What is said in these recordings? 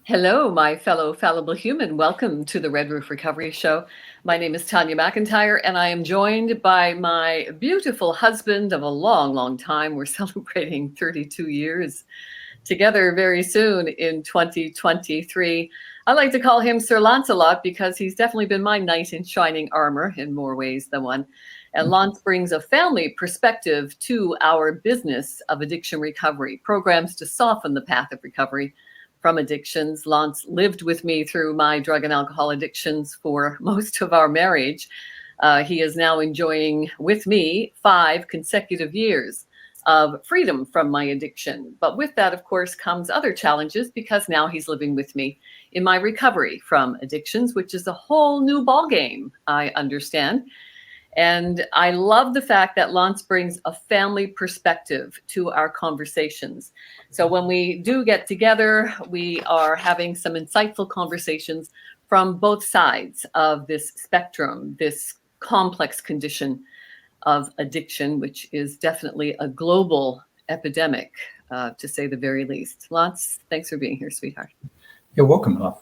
Hello, my fellow fallible human. Welcome to the Red Roof Recovery Show. My name is Tanya McIntyre, and I am joined by my beautiful husband of a long, long time. We're celebrating 32 years together very soon in 2023. I like to call him Sir Lancelot because he's definitely been my knight in shining armor in more ways than one. And Lance brings a family perspective to our business of addiction recovery, programs to soften the path of recovery from addictions. Lance lived with me through my drug and alcohol addictions for most of our marriage. He is now enjoying with me 5 consecutive years of freedom from my addiction. But with that, of course, comes other challenges because now he's living with me in my recovery from addictions, which is a whole new ballgame, I understand. And I love the fact that Lance brings a family perspective to our conversations. So when we do get together, we are having some insightful conversations from both sides of this spectrum, this complex condition of addiction, which is definitely a global epidemic, to say the very least. Lance, thanks for being here, sweetheart. You're welcome, love.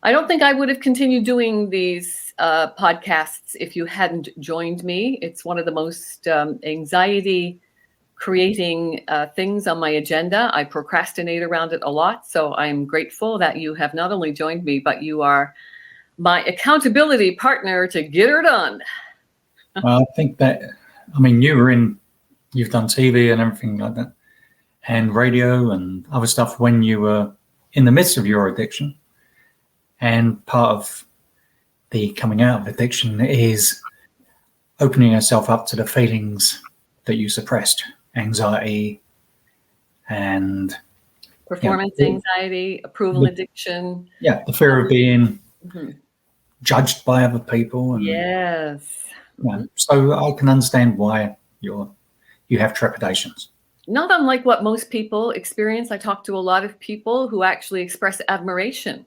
I don't think I would have continued doing these podcasts if you hadn't joined me. It's one of the most anxiety-creating things on my agenda. I procrastinate around it a lot, so I'm grateful that you have not only joined me, but you are my accountability partner to get her done. Well, I think that, you've done TV and everything like that, and radio and other stuff when you were in the midst of your addiction. And part of the coming out of addiction is opening yourself up to the feelings that you suppressed, anxiety and performance anxiety, approval addiction. Yeah, the fear of being judged by other people. And, yes. So I can understand why you have trepidations. Not unlike what most people experience. I talk to a lot of people who actually express admiration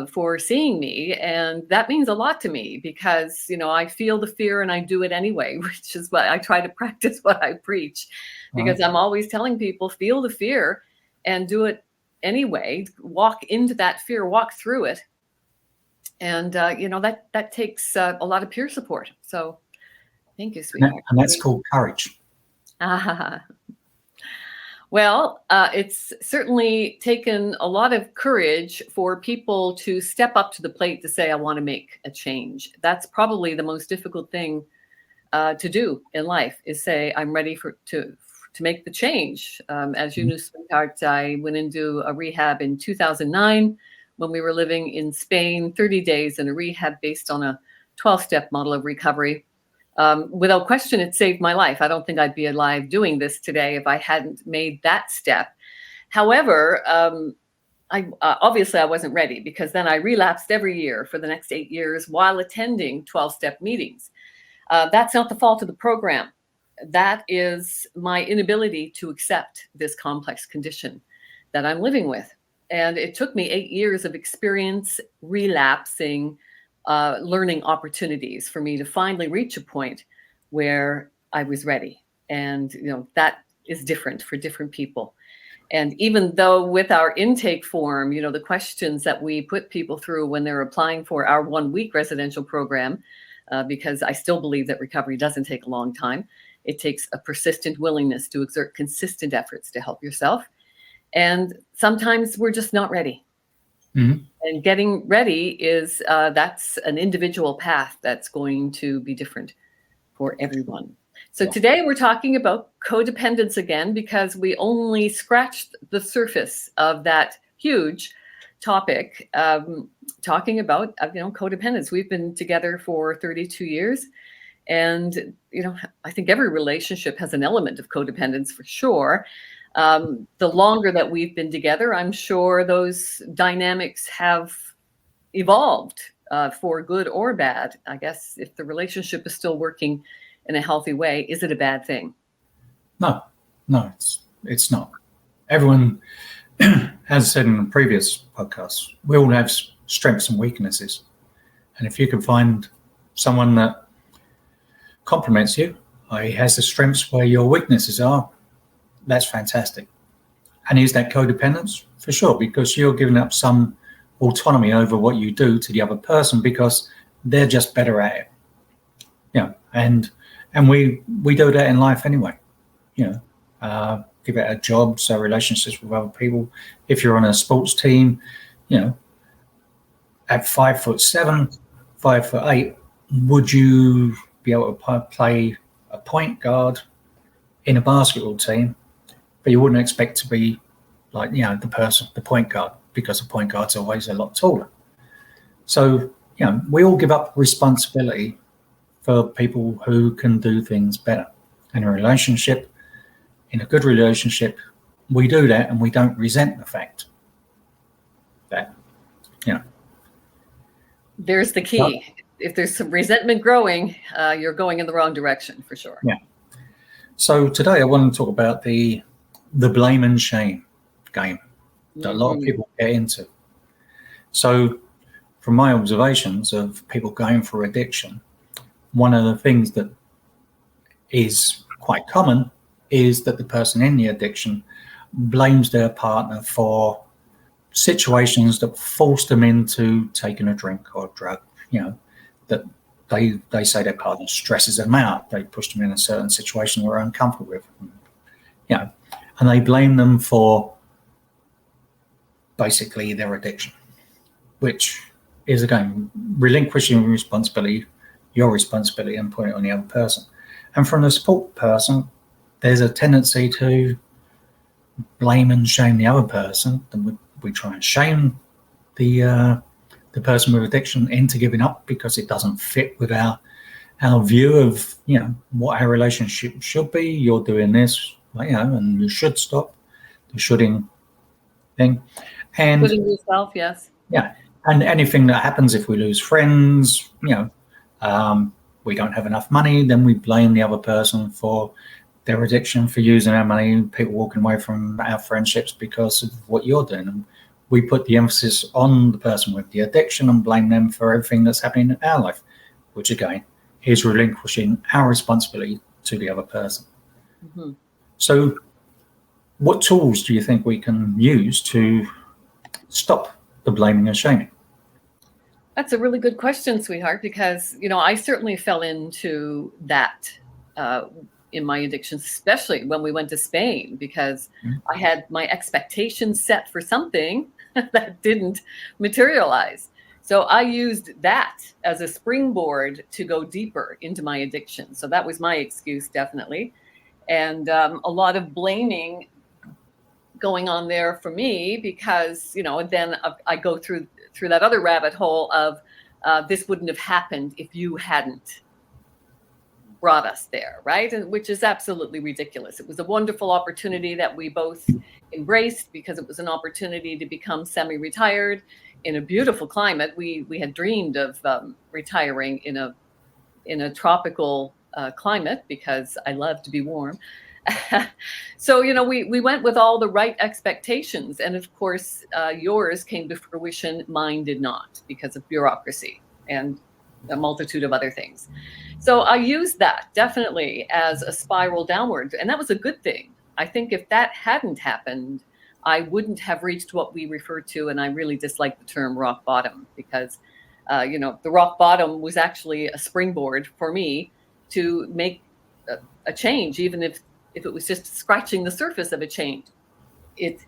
for seeing me. And that means a lot to me because, I feel the fear and I do it anyway, which is what I try to practice what I preach, because I'm always telling people, feel the fear and do it anyway. Walk into that fear, walk through it. And, that takes a lot of peer support. So thank you, sweetheart. And that's called courage. Well, it's certainly taken a lot of courage for people to step up to the plate to say, I want to make a change. That's probably the most difficult thing to do in life, is say, I'm ready to make the change. As you knew, sweetheart, I went into a rehab in 2009 when we were living in Spain, 30 days in a rehab based on a 12-step model of recovery. Without question, it saved my life. I don't think I'd be alive doing this today if I hadn't made that step. However, obviously I wasn't ready, because then I relapsed every year for the next 8 years while attending 12-step meetings. That's not the fault of the program. That is my inability to accept this complex condition that I'm living with. And it took me 8 years of experience, relapsing, learning opportunities for me to finally reach a point where I was ready. And, that is different for different people. And even though with our intake form, the questions that we put people through when they're applying for our 1-week residential program, because I still believe that recovery doesn't take a long time. It takes a persistent willingness to exert consistent efforts to help yourself. And sometimes we're just not ready. Mm-hmm. And getting ready is that's an individual path that's going to be different for everyone. So today we're talking about codependence again, because we only scratched the surface of that huge topic, talking about codependence. We've been together for 32 years. And, I think every relationship has an element of codependence for sure. The longer that we've been together, I'm sure those dynamics have evolved for good or bad. I guess if the relationship is still working in a healthy way, is it a bad thing? No, it's not. Everyone, as said in the previous podcasts, we all have strengths and weaknesses. And if you can find someone that complements you, has the strengths where your weaknesses are, that's fantastic. And is that codependence? For sure, because you're giving up some autonomy over what you do to the other person because they're just better at it. And we do that in life anyway. Give it a job, so relationships with other people. If you're on a sports team, at 5'7", 5'8", would you be able to play a point guard in a basketball team? But you wouldn't expect to be like, the point guard, because the point guard's always a lot taller. So, we all give up responsibility for people who can do things better. In a relationship, in a good relationship, we do that and we don't resent the fact that, There's the key. If there's some resentment growing, you're going in the wrong direction for sure. Yeah. So today I want to talk about the blame and shame game that a lot of people get into. So from my observations of people going through addiction, one of the things that is quite common is that the person in the addiction blames their partner for situations that forced them into taking a drink or a drug, that they say their partner stresses them out. They push them in a certain situation they're uncomfortable with, and they blame them for basically their addiction, which is, again, relinquishing responsibility, your responsibility, and putting it on the other person. And from the support person, there's a tendency to blame and shame the other person. And we try and shame the person with addiction into giving up because it doesn't fit with our view of what our relationship should be. You're doing this, and you should stop. The shoulding thing, and putting yourself, yes, yeah, and anything that happens if we lose friends, we don't have enough money, then we blame the other person for their addiction, for using our money, people walking away from our friendships because of what you're doing. And we put the emphasis on the person with the addiction and blame them for everything that's happening in our life, which again is relinquishing our responsibility to the other person. Mm-hmm. So what tools do you think we can use to stop the blaming and shaming? That's a really good question, sweetheart, because, I certainly fell into that in my addiction, especially when we went to Spain, because I had my expectations set for something that didn't materialize. So I used that as a springboard to go deeper into my addiction. So that was my excuse, definitely. And a lot of blaming going on there for me because, then I go through that other rabbit hole of this wouldn't have happened if you hadn't brought us there, right? And which is absolutely ridiculous. It was a wonderful opportunity that we both embraced because it was an opportunity to become semi-retired in a beautiful climate. We had dreamed of retiring in a tropical climate because I love to be warm. So, we went with all the right expectations. And of course, yours came to fruition. Mine did not because of bureaucracy and a multitude of other things. So I used that definitely as a spiral downward. And that was a good thing. I think if that hadn't happened, I wouldn't have reached what we refer to. And I really dislike the term rock bottom because, the rock bottom was actually a springboard for me to make a change, even if it was just scratching the surface of a change. It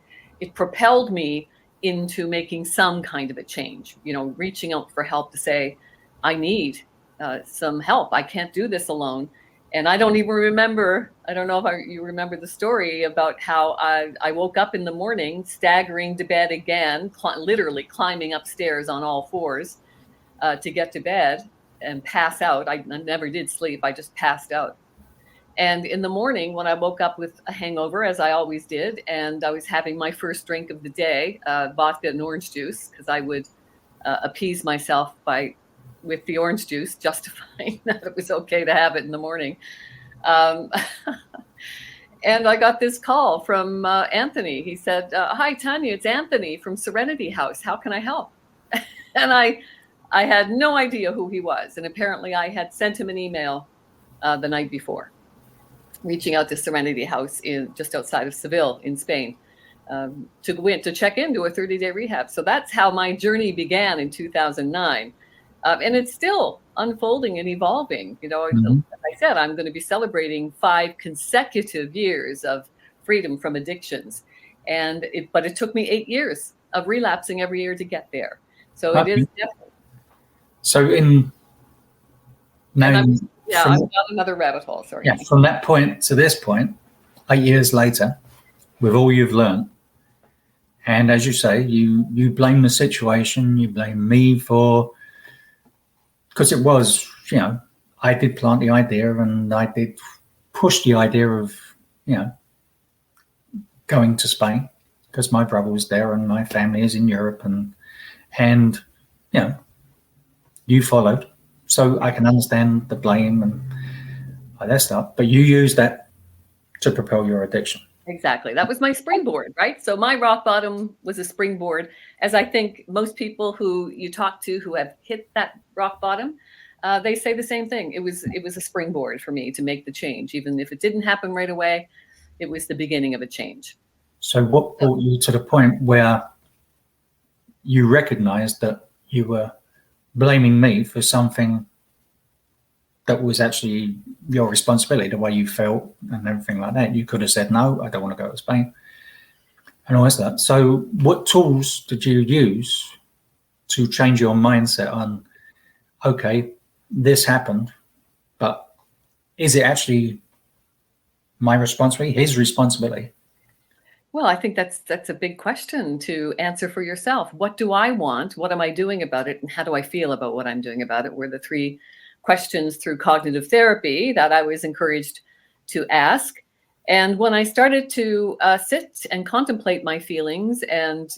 propelled me into making some kind of a change, reaching out for help to say, I need some help. I can't do this alone. And I don't even remember, I don't know if you remember the story about how I woke up in the morning, staggering to bed again, literally climbing upstairs on all fours to get to bed and pass out. I never did sleep. I just passed out. And in the morning, when I woke up with a hangover, as I always did, and I was having my first drink of the day, vodka and orange juice, because I would appease myself with the orange juice, justifying that it was okay to have it in the morning. And I got this call from Anthony. He said, "Hi, Tanya, it's Anthony from Serenity House. How can I help?" And I had no idea who he was. And apparently I had sent him an email the night before, reaching out to Serenity House just outside of Seville in Spain. to check into a 30-day rehab. So that's how my journey began in 2009. And it's still unfolding and evolving. You know, Mm-hmm. as I said, I'm going to be celebrating 5 consecutive years of freedom from addictions. But it took me 8 years of relapsing every year to get there. So it is Okay. definitely. So And now, I've got another rabbit hole. Sorry. yeah, from that point to this point, 8 years later, with all you've learned, and as you say, you blame the situation, you blame me because it was, I did plant the idea and I did push the idea of, going to Spain because my brother was there and my family is in Europe and you followed. So I can understand the blame and all that stuff, but you use that to propel your addiction. Exactly. That was my springboard, right? So my rock bottom was a springboard, as I think most people who you talk to who have hit that rock bottom, they say the same thing. It was a springboard for me to make the change. Even if it didn't happen right away, it was the beginning of a change. So what brought you to the point where you recognized that you were blaming me for something that was actually your responsibility, the way you felt and everything like that? You could have said, no, I don't want to go to Spain and all that. So what tools did you use to change your mindset on, okay, this happened, but is it actually my responsibility, his responsibility? Well, I think that's a big question to answer for yourself. What do I want? What am I doing about it? And how do I feel about what I'm doing about it? Were the 3 questions through cognitive therapy that I was encouraged to ask. And when I started to sit and contemplate my feelings and,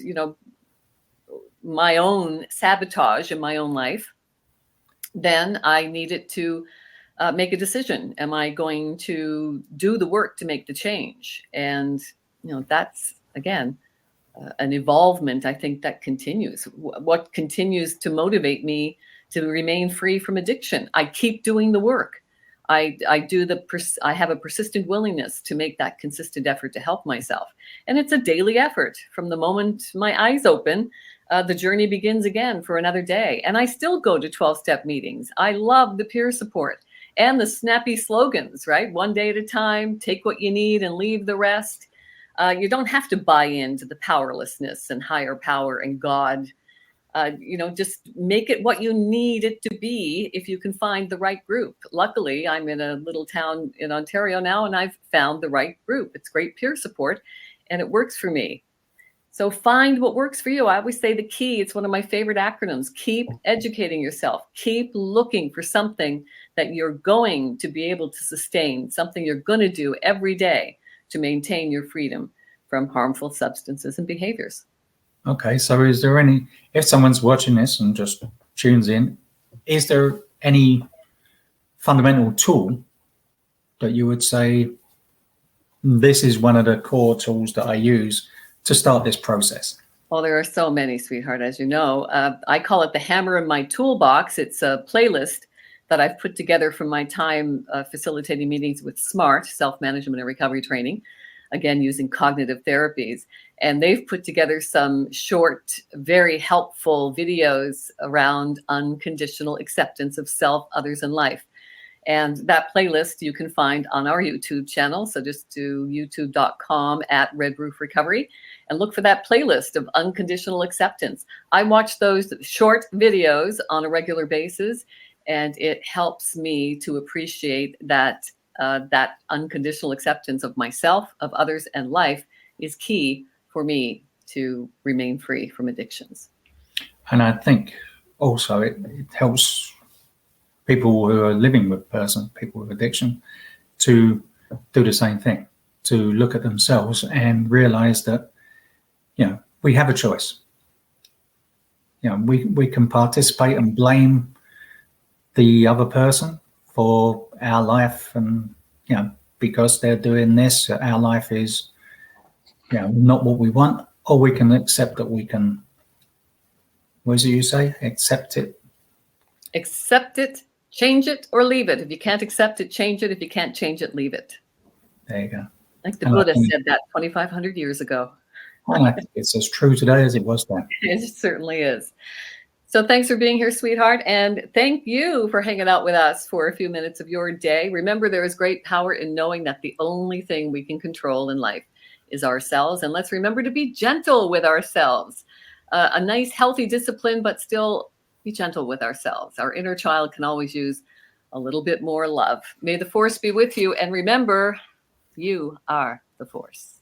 my own sabotage in my own life, then I needed to make a decision. Am I going to do the work to make the change? And that's, again, an evolvement, I think, that continues. What continues to motivate me to remain free from addiction? I keep doing the work. I have a persistent willingness to make that consistent effort to help myself. And it's a daily effort. From the moment my eyes open, the journey begins again for another day. And I still go to 12-step meetings. I love the peer support and the snappy slogans, right? One day at a time, take what you need and leave the rest. You don't have to buy into the powerlessness and higher power and God. Just make it what you need it to be if you can find the right group. Luckily, I'm in a little town in Ontario now, and I've found the right group. It's great peer support, and it works for me. So find what works for you. I always say the key, it's one of my favorite acronyms, keep educating yourself. Keep looking for something that you're going to be able to sustain, something you're going to do every day to maintain your freedom from harmful substances and behaviors. Okay, so is there if someone's watching this and just tunes in, is there any fundamental tool that you would say, this is one of the core tools that I use to start this process? Well, there are so many, sweetheart, as you know. I call it the hammer in my toolbox. It's a playlist that I've put together from my time facilitating meetings with SMART, self-management and recovery training, again, using cognitive therapies. And they've put together some short, very helpful videos around unconditional acceptance of self, others, and life. And that playlist you can find on our YouTube channel. So just do youtube.com @Red Roof Recovery and look for that playlist of unconditional acceptance. I watch those short videos on a regular basis, and it helps me to appreciate that that unconditional acceptance of myself, of others, and life is key for me to remain free from addictions. And I think also it helps people who are living with people with addiction to do the same thing, to look at themselves and realize that, we have a choice. We can participate and blame the other person for our life, and because they're doing this, our life is not what we want, or we can accept that we can, what is it you say? Accept it, Change it, or leave it. If you can't accept it, change it. If you can't change it, leave it. There you go. Like the Buddha said that 2,500 years ago. And I think it's as true today as it was then. It certainly is. So thanks for being here, sweetheart. And thank you for hanging out with us for a few minutes of your day. Remember, there is great power in knowing that the only thing we can control in life is ourselves. And let's remember to be gentle with ourselves. A nice, healthy discipline, but still be gentle with ourselves. Our inner child can always use a little bit more love. May the force be with you. And remember, you are the force.